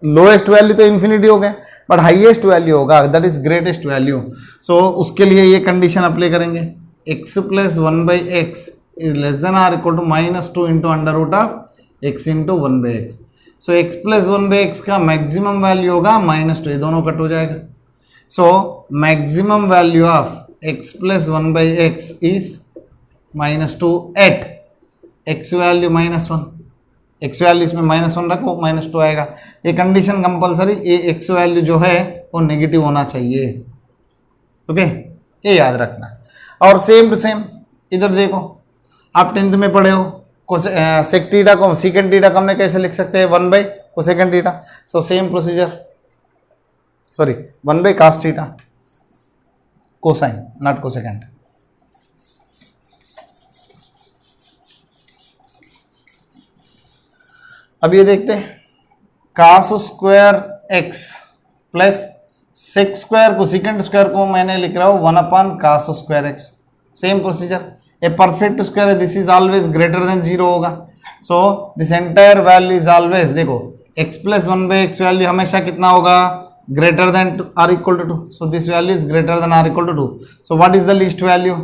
लोएस्ट वैल्यू तो इन्फिनिटी हो गए बट हाईएस्ट वैल्यू होगा, that is greatest value. So उसके लिए ये कंडीशन अप्लाई करेंगे, x plus 1/x is less than or equal to -2 into under root of x into 1/x। So x plus 1/x का maximum value होगा -2, ये दोनों cut हो जाएगा। So maximum value of x plus 1/x is -2 at x value -1। x value इसमें -1 रखो, -2 आएगा। ये कंडीशन कंपलसरी, ये x वैल्यू जो है वो नेगेटिव होना चाहिए। ओके, ये याद रखना। और सेम टू सेम इधर देखो, आप 10th में पढ़े हो सेक थीटा को सीकेंट थीटा को हमने कैसे लिख सकते हैं, 1/कोसेकेंट theta. So same procedure, sorry 1/cos theta, cosine not cosecant. अब ये देखते हैं, cos square x plus sec square को सीकेंट स्क्वायर को मैंने लिख रहा हूँ 1/cos square x। Same procedure, a perfect square है, this is always greater than 0 होगा। So this entire value is always, देखो x प्लस 1/x वैल्यू हमेशा कितना होगा, greater than or equal to 2। So this value is greater than or equal to 2। So what is the least value,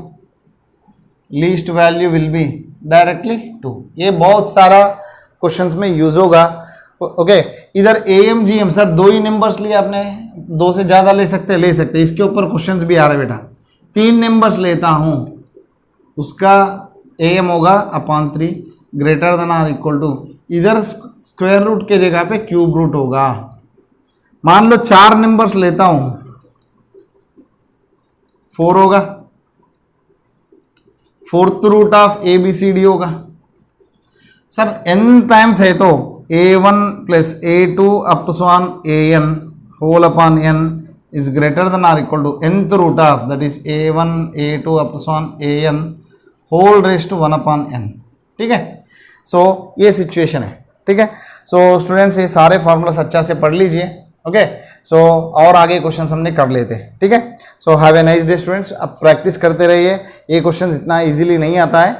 least value will be directly 2। ये बहुत सारा questions में use होगा। Okay, इधर AM GM sir 2 he numbers लिए आपने, 2 से ज़्यादा ले सकते इसके ऊपर क्वेश्चंस भी आ रहे बेटा। 3 नंबर्स लेता हूँ, उसका AM होगा /3 greater than or equal to, इधर स्क्वायर रूट के जगह पे क्यूब रूट होगा। मान लो 4 नंबर्स लेता हूँ, 4 होगा, 4th रूट ऑफ ABCD होगा। सर n टाइम्स है तो a1 plus a2 up to so on an whole upon n is greater than or equal to nth root of that is a1 a2 up to so on an whole raise to 1/n। ठीक है, so ये situation है। ठीक है, so students ये सारे formulas अच्छा से पढ़ लीजिए। ओके, सो और आगे क्वेश्चन हमने कर लेते हैं। ठीक है, so have a nice day students. अब प्रैक्टिस करते रहिए, ये क्वेश्चन इतना इजीली नहीं आता है,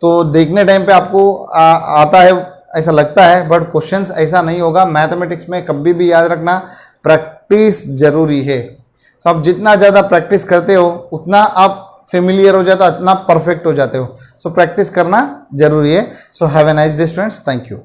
तो देखने टाइम पे आपको आता है ऐसा लगता है, बट क्वेश्चंस ऐसा नहीं होगा। मैथमेटिक्स में कभी भी याद रखना प्रैक्टिस जरूरी है। तो आप जितना ज़्यादा प्रैक्टिस करते हो उतना आप फेमिलियर हो जाते हो, उतना परफेक्ट हो जाते हो। सो प्रैक्टिस करना जरूरी है। So have a nice day students, thank you.